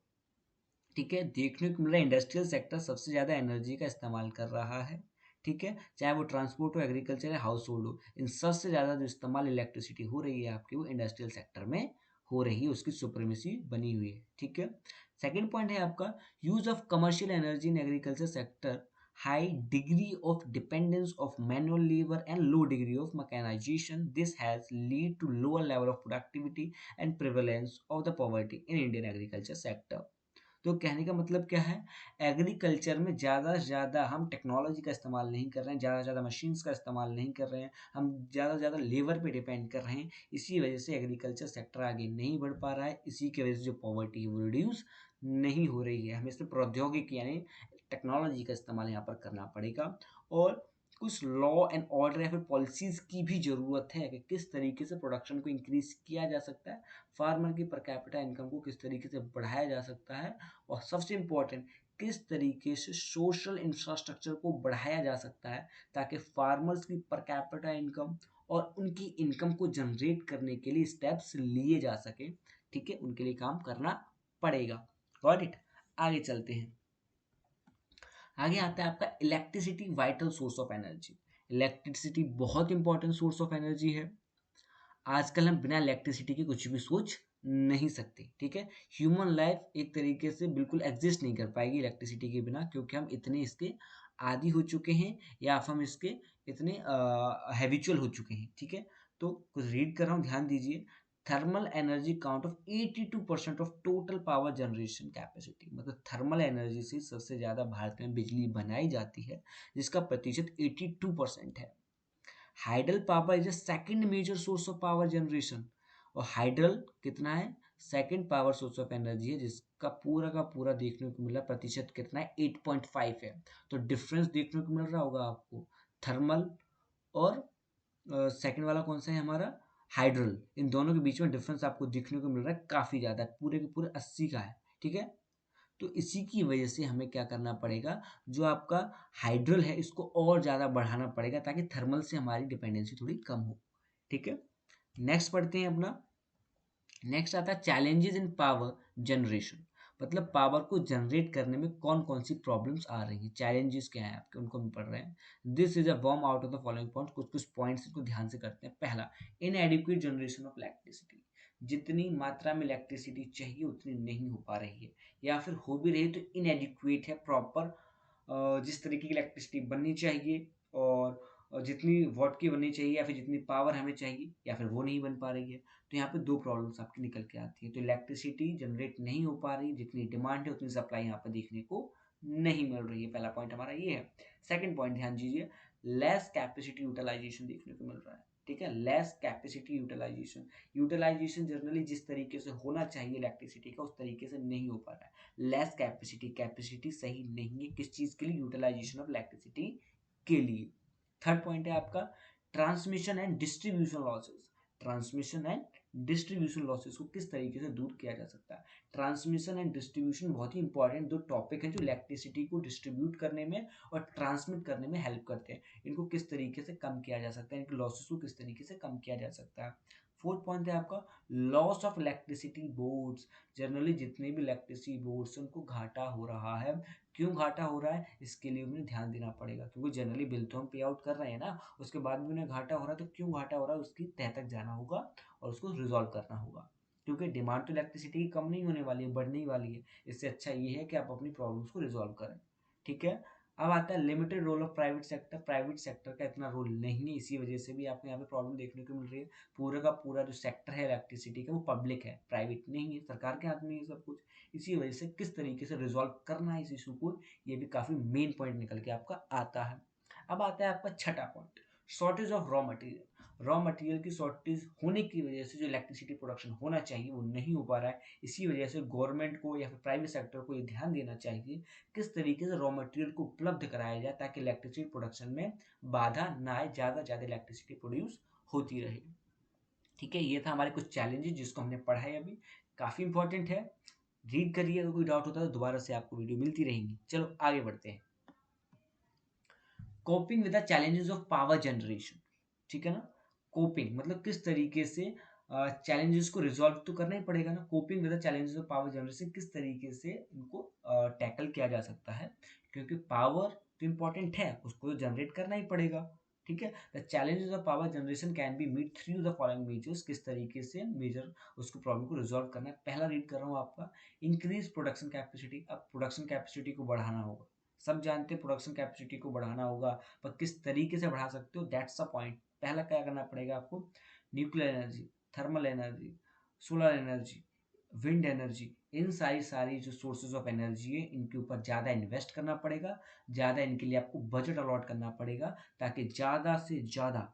ठीक है? देखने को मिल रहा है इंडस्ट्रियल सेक्टर सबसे ज़्यादा एनर्जी का इस्तेमाल कर रहा है, ठीक है? चाहे वो ट्रांसपोर्ट हो, एग्रीकल्चर है, हाउस होल्ड हो, इन सबसे ज़्यादा जो इस्तेमाल इलेक्ट्रिसिटी हो रही है आपकी वो इंडस्ट्रियल सेक्टर में हो रही है, उसकी सुप्रीमेसी बनी हुई है, ठीक है? सेकेंड पॉइंट है आपका use of commercial energy in agriculture sector, high degree of dependence of manual labor and low degree of mechanization. This has lead to lower level of productivity and prevalence of the poverty in Indian agriculture sector। तो कहने का मतलब क्या है? एग्रीकल्चर में ज़्यादा से ज़्यादा हम टेक्नोलॉजी का इस्तेमाल नहीं कर रहे हैं, ज़्यादा से ज़्यादा मशीन्स का इस्तेमाल नहीं कर रहे हैं, हम ज़्यादा से ज़्यादा लेबर पे डिपेंड कर रहे हैं। इसी वजह से एग्रीकल्चर सेक्टर आगे नहीं बढ़ पा रहा है, इसी की वजह से जो पॉवर्टी है वो रिड्यूस नहीं हो रही है। हमें सिर्फ प्रौद्योगिकी यानी टेक्नोलॉजी का इस्तेमाल यहाँ पर करना पड़ेगा, और कुछ लॉ एंड ऑर्डर या फिर पॉलिसीज़ की भी ज़रूरत है कि किस तरीके से प्रोडक्शन को इंक्रीज़ किया जा सकता है, फार्मर की पर कैपिटा इनकम को किस तरीके से बढ़ाया जा सकता है, और सबसे इम्पोर्टेंट किस तरीके से सोशल इंफ्रास्ट्रक्चर को बढ़ाया जा सकता है ताकि फार्मर्स की पर कैपिटा इनकम और उनकी इनकम को जनरेट करने के लिए स्टेप्स लिए जा सके। ठीक है, उनके लिए काम करना पड़ेगा। Got it. आगे चलते हैं। आगे आता है आपका electricity vital source of energy. Electricity बहुत इंपॉर्टेंट सोर्स ऑफ एनर्जी है। आजकल हम बिना इलेक्ट्रिसिटी के कुछ भी सोच नहीं सकते। ठीक है, ह्यूमन लाइफ एक तरीके से बिल्कुल एग्जिस्ट नहीं कर पाएगी इलेक्ट्रिसिटी के बिना, क्योंकि हम इतने इसके आदी हो चुके हैं या हम इसके इतने हैबिचुअल हो चुके हैं। ठीक है, तो कुछ रीड कर रहा हूँ, ध्यान दीजिए। Thermal energy count of 82% of total power generation capacity, मतलब थर्मल एनर्जी से सबसे ज़्यादा भारत में बिजली बनाई जाती है, जिसका प्रतिशत 82% है। Hydel power is a second major source of power generation, और हाइडल कितना है, second power source of energy है, जिसका पूरा का पूरा देखने को मिला प्रतिशत कितना है, 8.5 है। तो डिफरेंस देखने को मिल रहा होगा आपको, थर्मल और सेकंड वाला कौन सा है हमारा, हाइड्रल। इन दोनों के बीच में डिफरेंस आपको देखने को मिल रहा है काफ़ी ज़्यादा, पूरे के पूरे 80 का है। ठीक है, तो इसी की वजह से हमें क्या करना पड़ेगा, जो आपका हाइड्रल है इसको और ज़्यादा बढ़ाना पड़ेगा ताकि थर्मल से हमारी डिपेंडेंसी थोड़ी कम हो। ठीक है, नेक्स्ट पढ़ते हैं अपना। नेक्स्ट आता है चैलेंजेस इन पावर जनरेशन, मतलब पावर को जनरेट करने में कौन कौन सी प्रॉब्लम्स आ रही हैं, चैलेंजेस क्या हैं आपके, उनको हम पढ़ रहे हैं। This is a warm out of the following point, कुछ कुछ पॉइंट्स को ध्यान से करते हैं। पहला, इनएडिक्वेट जनरेशन ऑफ इलेक्ट्रिसिटी, जितनी मात्रा में इलेक्ट्रिसिटी चाहिए उतनी नहीं हो पा रही है, या फिर हो भी रही है तो इनएडिक्वेट है। प्रॉपर जिस तरीके की इलेक्ट्रिसिटी बननी चाहिए और जितनी वॉट की बननी चाहिए या फिर जितनी पावर हमें चाहिए, या फिर वो नहीं बन पा रही है। तो यहाँ पे दो प्रॉब्लम्स आपकी निकल के आती है। तो इलेक्ट्रिसिटी जनरेट नहीं हो पा रही, जितनी डिमांड है उतनी सप्लाई यहाँ पर देखने को नहीं मिल रही है। पहला पॉइंट हमारा ये है। सेकंड पॉइंट ध्यान दीजिए, लेस कैपेसिटी यूटिलाइजेशन देखने को मिल रहा है। ठीक है, less capacity utilization, utilization generally जिस तरीके से होना चाहिए इलेक्ट्रिसिटी का उस तरीके से नहीं हो पा रहा है। लेस कैपेसिटी, कैपेसिटी सही नहीं है किस चीज़ के लिए, यूटिलाइजेशन ऑफ इलेक्ट्रिसिटी के लिए। थर्ड पॉइंट है आपका transmission and distribution losses. Transmission and distribution losses को किस तरीके से दूर किया जा सकता है। ट्रांसमिशन एंड डिस्ट्रीब्यूशन बहुत ही इंपॉर्टेंट दो टॉपिक हैं जो इलेक्ट्रिसिटी को डिस्ट्रीब्यूट करने में और ट्रांसमिट करने में हेल्प करते हैं। इनको किस तरीके से कम किया जा सकता है, इनके लॉसेस को किस तरीके से कम किया जा सकता है। फोर्थ पॉइंट है आपका loss of electricity boards. Generally जितने भी इलेक्ट्रिसिटी बोर्ड्स हैं उनको घाटा हो रहा है। क्यों घाटा हो रहा है, इसके लिए उन्हें ध्यान देना पड़ेगा, क्योंकि जनरली बिल तो हम पे आउट कर रहे हैं ना, उसके बाद भी उन्हें घाटा हो रहा है। तो क्यों घाटा हो रहा है उसकी तह तक जाना होगा और उसको रिजॉल्व करना होगा, क्योंकि डिमांड तो इलेक्ट्रिसिटी की कम नहीं होने वाली है, बढ़ने ही वाली है। इससे अच्छा ये है कि आप अपनी प्रॉब्लम्स को रिजॉल्व करें। ठीक है, अब आता है limited role of private sector. Private sector का इतना रोल नहीं है, इसी वजह से भी आपको यहाँ पे प्रॉब्लम देखने को मिल रही है। पूरा का पूरा जो सेक्टर है इलेक्ट्रिसिटी का वो पब्लिक है, प्राइवेट नहीं है, सरकार के हाथ में है सब कुछ। इसी वजह से किस तरीके से रिजॉल्व करना है इस इशू को, ये भी काफ़ी मेन पॉइंट निकल के आपका आता है। अब आता है आपका छठा point, shortage of raw material. Raw material की शॉर्टेज होने की वजह से जो इलेक्ट्रिसिटी प्रोडक्शन होना चाहिए वो नहीं हो पा रहा है। इसी वजह से गवर्नमेंट को या फिर प्राइवेट सेक्टर को ये ध्यान देना चाहिए किस तरीके से रॉ मटेरियल को उपलब्ध कराया जाए ताकि इलेक्ट्रिसिटी प्रोडक्शन में बाधा ना आए, ज़्यादा ज़्यादा इलेक्ट्रिसिटी प्रोड्यूस होती रहे। ठीक है, ये था हमारे कुछ चैलेंजेस जिसको हमने पढ़ा है अभी, काफ़ी इंपॉर्टेंट है। रीड करिए, अगर कोई डाउट होता है तो दोबारा से आपको वीडियो मिलती रहेंगी। चलो आगे बढ़ते हैं। Coping with the challenges of power generation. ठीक है ना, कोपिंग मतलब किस तरीके से चैलेंजेस को रिजॉल्व तो करना ही पड़ेगा ना। Coping with the challenges of power generation, किस तरीके से इनको टैकल किया जा सकता है, क्योंकि पावर तो इम्पोर्टेंट है, उसको तो जनरेट करना ही पड़ेगा। ठीक है, the challenges of power generation can be meet through the following measures, किस तरीके से मेजर उसको प्रॉब्लम को रिजॉल्व करना है। पहला रीड कर रहा हूँ आपका, इंक्रीज प्रोडक्शन कैपेसिटी। अब प्रोडक्शन कैपेसिटी को बढ़ाना होगा, सब जानते हैं प्रोडक्शन कैपेसिटी को बढ़ाना होगा, पर किस तरीके से बढ़ा सकते हो, दैट्स द पॉइंट। पहला क्या करना पड़ेगा आपको, nuclear energy, thermal energy, solar energy, wind energy, इन सारी जो सोर्सेज ऑफ एनर्जी है इनके ऊपर ज़्यादा इन्वेस्ट करना पड़ेगा, ज़्यादा इनके लिए आपको बजट अलॉट करना पड़ेगा ताकि ज़्यादा से ज़्यादा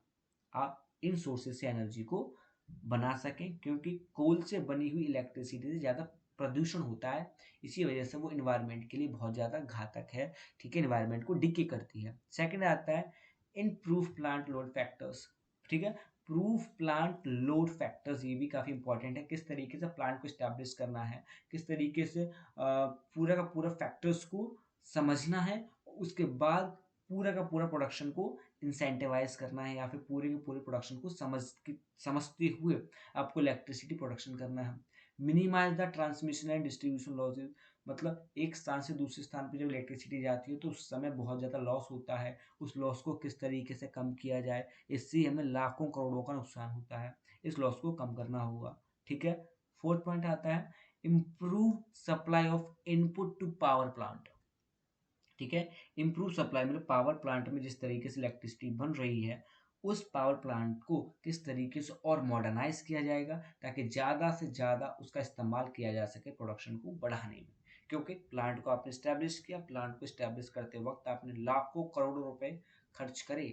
आप इन सोर्सेज से एनर्जी को बना सकें, क्योंकि कोल से बनी हुई इलेक्ट्रिसिटी से ज़्यादा प्रदूषण होता है। इसी वजह से वो इन्वायरमेंट के लिए बहुत ज़्यादा घातक है। ठीक है, इन्वायरमेंट को डिके करती है। सेकंड आता है इम्प्रूव प्लांट लोड फैक्टर्स। ठीक है, इम्प्रूव प्लांट लोड फैक्टर्स, ये भी काफ़ी इंपॉर्टेंट है, किस तरीके से प्लांट को स्टैब्लिश करना है, किस तरीके से पूरा का पूरा फैक्टर्स को समझना है, उसके बाद पूरा का पूरा प्रोडक्शन को इंसेंटिवाइज करना है, या फिर पूरे के पूरे प्रोडक्शन को समझते हुए आपको इलेक्ट्रिसिटी प्रोडक्शन करना है। Minimize the transmission and distribution losses, मतलब एक स्थान से दूसरे स्थान पर जब इलेक्ट्रिसिटी जाती है तो उस समय बहुत ज़्यादा लॉस होता है, उस लॉस को किस तरीके से कम किया जाए, इससे हमें लाखों करोड़ों का नुकसान होता है, इस लॉस को कम करना होगा। ठीक है। फोर्थ पॉइंट आता है improve supply of input to power plant. ठीक है। इम्प्रूव सप्लाई मतलब पावर प्लांट में जिस तरीके से इलेक्ट्रिसिटी बन रही है, उस पावर प्लांट को किस तरीके से और मॉडर्नाइज किया जाएगा ताकि ज़्यादा से ज़्यादा उसका इस्तेमाल किया जा सके प्रोडक्शन को बढ़ाने में। क्योंकि प्लांट को आपने स्टैब्लिश किया, प्लांट को स्टैब्लिश करते वक्त आपने लाखों करोड़ों रुपए खर्च करे।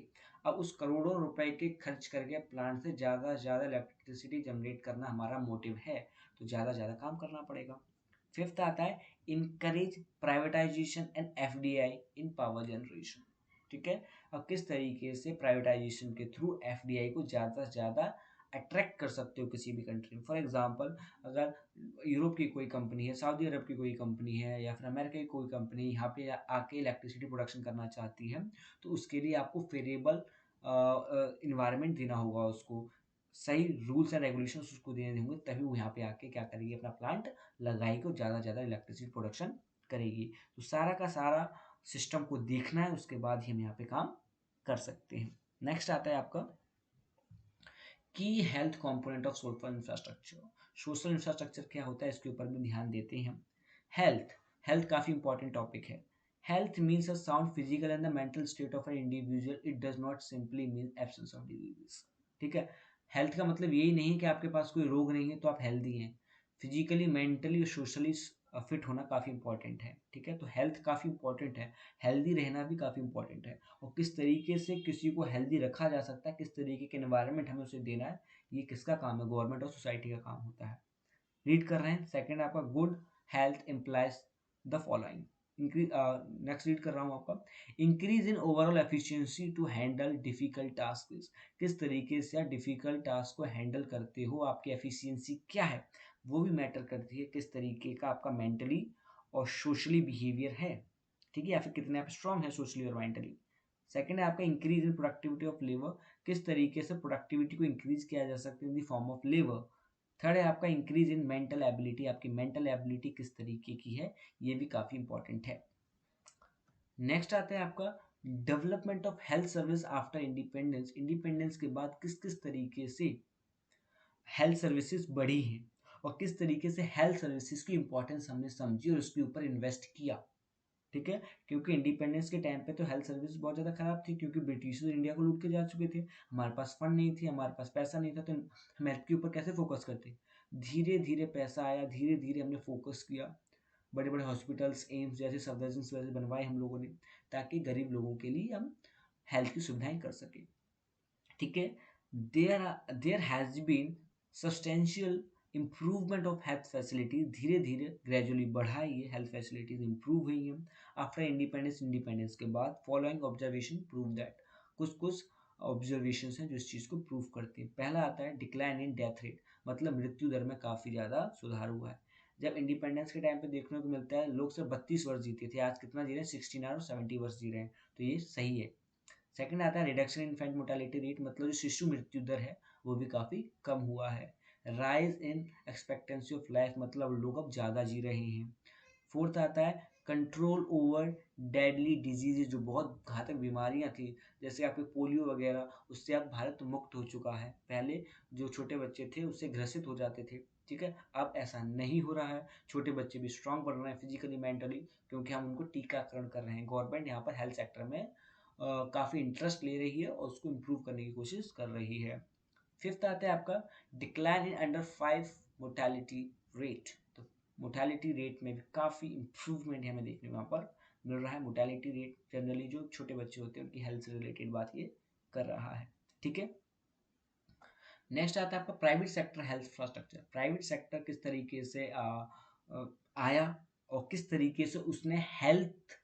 अब उस करोड़ों रुपए के खर्च करके प्लांट से ज़्यादा इलेक्ट्रिसिटी जनरेट करना हमारा मोटिव है, तो ज़्यादा काम करना पड़ेगा। फिफ्थ आता है encourage privatisation and FDI in power generation. ठीक है। अब किस तरीके से प्राइवेटाइजेशन के थ्रू एफडीआई को ज़्यादा से ज़्यादा अट्रैक्ट कर सकते हो किसी भी कंट्री में। फॉर एग्जांपल, अगर यूरोप की कोई कंपनी है, सऊदी अरब की कोई कंपनी है, या फिर अमेरिका की कोई कंपनी यहाँ पे आके इलेक्ट्रिसिटी प्रोडक्शन करना चाहती है, तो उसके लिए आपको फेवरेबल इन्वायरमेंट देना होगा, उसको सही रूल्स एंड रेगुलेशंस उसको देने होंगे, तभी वो यहाँ पे आके क्या करेगी, अपना प्लांट लगाएगी और ज़्यादा से ज़्यादा इलेक्ट्रिसिटी प्रोडक्शन करेगी। तो सारा का सारा सिस्टम को देखना है, उसके बाद ही हम यहाँ पे काम कर सकते हैं। नेक्स्ट आता है आपका की health component of social infrastructure. Social infrastructure क्या होता है, इसके ऊपर भी ध्यान देते हैं। हेल्थ, हेल्थ काफ़ी इंपॉर्टेंट टॉपिक है। Health means a sound physical and the mental state of an individual, it does not simply mean absence of disease. ठीक है। हेल्थ का मतलब यही नहीं कि आपके पास कोई रोग नहीं है तो आप हेल्दी हैं। फिजिकली, मेंटली और सोशली फिट होना काफ़ी इंपॉर्टेंट है। ठीक है। तो हेल्थ काफ़ी इंपॉर्टेंट है, हेल्दी रहना भी काफ़ी इंपॉर्टेंट है। और किस तरीके से किसी को हेल्दी रखा जा सकता है, किस तरीके के एनवायरनमेंट हमें उसे देना है, ये किसका काम है, गवर्नमेंट और सोसाइटी का काम होता है। रीड कर रहे हैं, सेकंड आपका good health implies the following. Increase, next read कर रहा हूँ आपका, increase in overall efficiency to handle difficult task. किस तरीके से आप डिफिकल्ट टास्क को हैंडल करते हो, आपकी एफिशिएंसी क्या है, वो भी मैटर करती है। किस तरीके का आपका मेंटली और सोशली बिहेवियर है, ठीक है, या फिर कितने आप स्ट्रांग है सोशली और मेंटली। सेकंड है आपका increase in productivity of labour, किस तरीके से प्रोडक्टिविटी को इंक्रीज किया जा सकता है in the form of labour. Third है आपका इंक्रीज इन मेंटल एबिलिटी, आपकी मेंटल एबिलिटी किस तरीके की है, ये भी काफ़ी इंपॉर्टेंट है। नेक्स्ट आता है आपका development of health service after independence. Independence के बाद किस किस तरीके से हेल्थ सर्विसेज बढ़ी हैं और किस तरीके से हेल्थ सर्विसेज की इंपॉर्टेंस हमने समझी और उसके ऊपर इन्वेस्ट किया। ठीक है। क्योंकि इंडिपेंडेंस के टाइम पे तो हेल्थ सर्विस बहुत ज़्यादा खराब थी, क्योंकि ब्रिटिशर्स इंडिया को लूट के जा चुके थे, हमारे पास फंड नहीं थी, हमारे पास पैसा नहीं था, तो हम हेल्थ के ऊपर कैसे फोकस करते। धीरे धीरे पैसा आया, धीरे धीरे हमने फोकस किया, बड़े बड़े हॉस्पिटल्स, एम्स जैसे सफदरजंग वैसे बनवाए हम लोगों ने, ताकि गरीब लोगों के लिए हम हेल्थ की सुविधाएं कर सकें। ठीक है। There has been substantial improvement of health facilities, धीरे धीरे ग्रेजुअली बढ़ा है, ये हेल्थ फैसिलिटीज इंप्रूव हुई हैं आफ्टर इंडिपेंडेंस। इंडिपेंडेंस के बाद फॉलोइंग ऑब्जर्वेशन प्रूव दैट, कुछ कुछ ऑब्जर्वेशन हैं जो इस चीज़ को प्रूव करती है। पहला आता है डिक्लाइन इन डेथ रेट, मतलब मृत्यु दर में काफ़ी ज़्यादा सुधार हुआ है। जब इंडिपेंडेंस के टाइम पे देखने को मिलता है लोग सिर्फ 32 वर्ष जीते थे, आज कितना जी रहे हैं, 69 और 70 वर्ष जी रहे हैं, तो ये सही है। सेकंड आता है reduction in infant mortality rate, मतलब जो शिशु मृत्यु दर है वो भी काफ़ी कम हुआ है। Rise in expectancy of life, मतलब लोग अब ज़्यादा जी रहे हैं। फोर्थ आता है कंट्रोल ओवर डेडली डिजीज, जो बहुत घातक बीमारियां थी जैसे आपके पोलियो वगैरह, उससे अब भारत मुक्त हो चुका है। पहले जो छोटे बच्चे थे उससे ग्रसित हो जाते थे, ठीक है, अब ऐसा नहीं हो रहा है। छोटे बच्चे भी स्ट्रांग बन रहे हैं फिजिकली मेंटली, क्योंकि हम उनको टीकाकरण कर रहे हैं। गवर्नमेंट यहाँ पर हेल्थ सेक्टर में काफ़ी इंटरेस्ट ले रही है और उसको इम्प्रूव करने की कोशिश कर रही है। फिफ्थ आता है आपका decline in under 5 mortality rate, तो मोर्टेलिटी रेट में भी काफ़ी इंप्रूवमेंट हमें देखने को यहाँ पर मिल रहा है। मोर्टेलिटी रेट जनरली जो छोटे बच्चे होते हैं उनकी हेल्थ से रिलेटेड बात ये कर रहा है। ठीक है। नेक्स्ट आता है आपका private sector health infrastructure. Private sector किस तरीके से आया और किस तरीके से उसने हेल्थ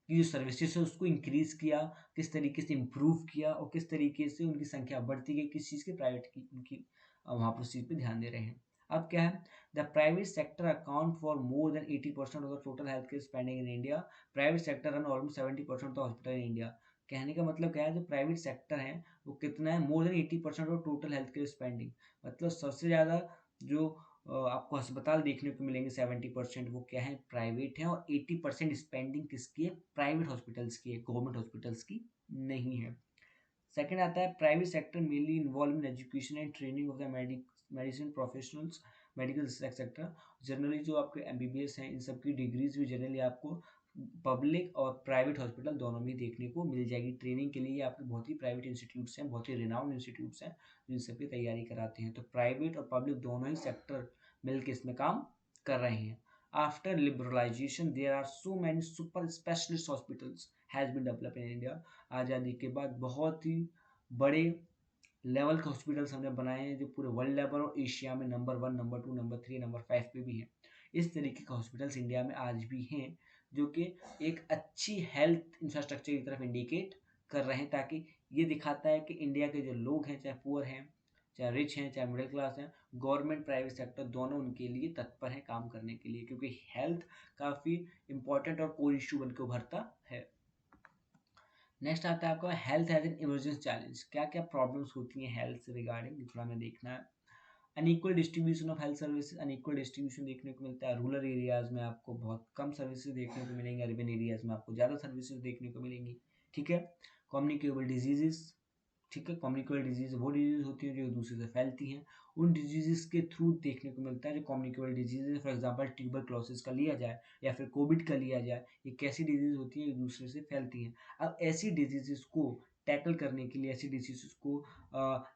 की जो सर्विसेज है उसको इंक्रीज किया, किस तरीके से इम्प्रूव किया और किस तरीके से उनकी संख्या बढ़ती गई, किस चीज़ की प्राइवेट की उनकी वहाँ पर उस चीज़ पे ध्यान दे रहे हैं। अब क्या है, the private sector account for more than 80% of the total health care spending in India. Private sector run almost 70% of the hospital in India. कहने का मतलब क्या है, जो प्राइवेट सेक्टर है वो कितना है, more than 80% of total health care spending. मतलब सबसे ज़्यादा जो आपको अस्पताल देखने को मिलेंगे 70%, वो क्या है, प्राइवेट है, और 80% स्पेंडिंग किसकी है, प्राइवेट हॉस्पिटल्स की है, गवर्नमेंट हॉस्पिटल्स की नहीं है। सेकंड आता है private sector mainly involve in education and training of the medicine professionals, medical sector. Generally जो आपके एमबीबीएस हैं इन सब की डिग्रीज भी जनरली आपको पब्लिक और प्राइवेट हॉस्पिटल दोनों में देखने को मिल जाएगी। ट्रेनिंग के लिए आपके बहुत ही प्राइवेट इंस्टीट्यूट्स हैं, बहुत ही रिनाउंड इंस्टीट्यूट्स हैं जो इन सब की तैयारी कराते हैं। तो प्राइवेट और पब्लिक दोनों ही सेक्टर मिलकर इसमें काम कर रहे हैं। After liberalization there are so many super specialist hospitals has been develop in India. आज़ादी के बाद बहुत ही बड़े लेवल के हॉस्पिटल्स हमने बनाए हैं जो पूरे वर्ल्ड लेवल और एशिया में नंबर 1, नंबर 2, नंबर 3, नंबर 5 पे भी हैं। इस तरीके के हॉस्पिटल्स इंडिया में आज भी हैं जो कि एक अच्छी हेल्थ इंफ्रास्ट्रक्चर की तरफ इंडिकेट कर रहे हैं, ताकि ये दिखाता है कि इंडिया के जो लोग हैं, चाहे पुअर हैं, चाहे रिच हैं, चाहे मिडिल क्लास हैं, गवर्नमेंट प्राइवेट सेक्टर दोनों उनके लिए तत्पर है काम करने के लिए, क्योंकि हेल्थ काफ़ी इंपॉर्टेंट और कोर इशू बन के उभरता है। नेक्स्ट आता है आपका health as an emergency challenge. क्या क्या प्रॉब्लम्स होती हैं हेल्थ से रिगार्डिंग, थोड़ा हमें देखना है। Unequal distribution of health services, unequal distribution देखने को मिलता है। रूरल एरियाज में आपको बहुत कम सर्विसेज देखने को मिलेंगे, अर्बन एरियाज में आपको ज़्यादा सर्विसेज देखने को मिलेंगी। ठीक है। कम्युनिकेबल डिजीजेस, ठीक है, कम्युनिकेबल डिजीज वो डिजीज होती है जो एक दूसरे से फैलती हैं, उन डिजीजेस के थ्रू देखने को मिलता है जो कम्युनिकेबल डिजीज है। फॉर एग्जांपल ट्यूबरक्लोसिस का लिया जाए या फिर कोविड का लिया जाए, ये कैसी डिजीज होती है, एक दूसरे से फैलती हैं। अब ऐसी डिजीजेस को टैकल करने के लिए, ऐसी डिजीजेस को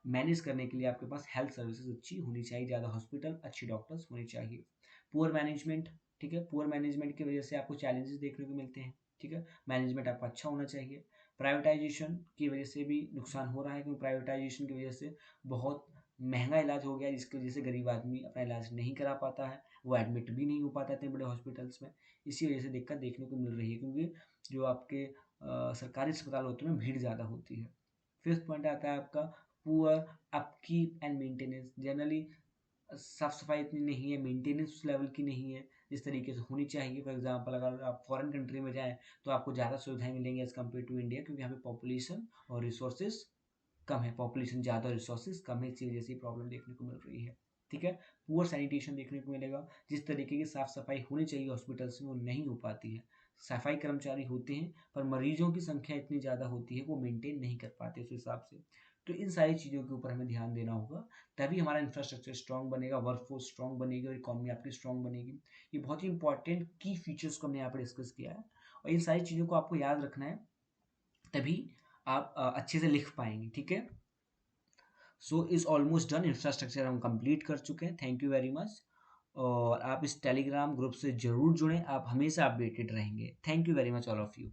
मैनेज करने के लिए आपके पास हेल्थ सर्विसेज अच्छी होनी चाहिए, ज़्यादा हॉस्पिटल, अच्छी डॉक्टर्स होने चाहिए। पुअर मैनेजमेंट, ठीक है, पुअर मैनेजमेंट की वजह से आपको चैलेंजेस देखने को मिलते हैं। ठीक है, मैनेजमेंट आपका अच्छा होना चाहिए। प्राइवेटाइजेशन की वजह से भी नुकसान हो रहा है, क्योंकि प्राइवेटाइजेशन की वजह से बहुत महंगा इलाज हो गया है, जिसकी वजह से गरीब आदमी अपना इलाज नहीं करा पाता है, वो एडमिट भी नहीं हो पाता इतने बड़े हॉस्पिटल्स में। इसी वजह से दिक्कत देखने को मिल रही है, क्योंकि जो आपके सरकारी अस्पताल होते हैं उनमें भीड़ ज़्यादा होती है। फिफ्थ पॉइंट आता है आपका poor upkeep and maintenance. Generally साफ सफाई इतनी नहीं है, मेंटेनेंस उस लेवल की नहीं है जिस तरीके से होनी चाहिए। फॉर एग्जांपल अगर आप फॉरेन कंट्री में जाएं तो आपको ज़्यादा सुविधाएं मिलेंगी एज कम्पेयर टू इंडिया, क्योंकि यहाँ पे पॉपुलेशन और रिसोर्सेज कम है, पॉपुलेशन ज़्यादा, रिसोर्सेज कम है, इसी वजह से प्रॉब्लम देखने को मिल रही है। ठीक है। पुअर सैनिटेशन देखने को मिलेगा, जिस तरीके की साफ सफाई होनी चाहिए हॉस्पिटल्स में वो नहीं हो पाती है। सफाई कर्मचारी होते हैं पर मरीजों की संख्या इतनी ज़्यादा होती है वो मेंटेन नहीं कर पाते उस हिसाब से। तो इन सारी चीज़ों के ऊपर हमें ध्यान देना होगा, तभी हमारा इंफ्रास्ट्रक्चर स्ट्रॉन्ग बनेगा, वर्कफोर्स स्ट्रॉन्ग बनेगी और इकॉनमी आपकी स्ट्रॉन्ग बनेगी। ये बहुत ही इंपॉर्टेंट की फीचर्स को हमने यहाँ पर डिस्कस किया है, और इन सारी चीज़ों को आपको याद रखना है, तभी आप अच्छे से लिख पाएंगे। ठीक है। So is almost done, infrastructure हम कंप्लीट कर चुके हैं। Thank you very much. और आप इस टेलीग्राम ग्रुप से ज़रूर जुड़ें, आप हमेशा अपडेटेड रहेंगे। Thank you very much all of you.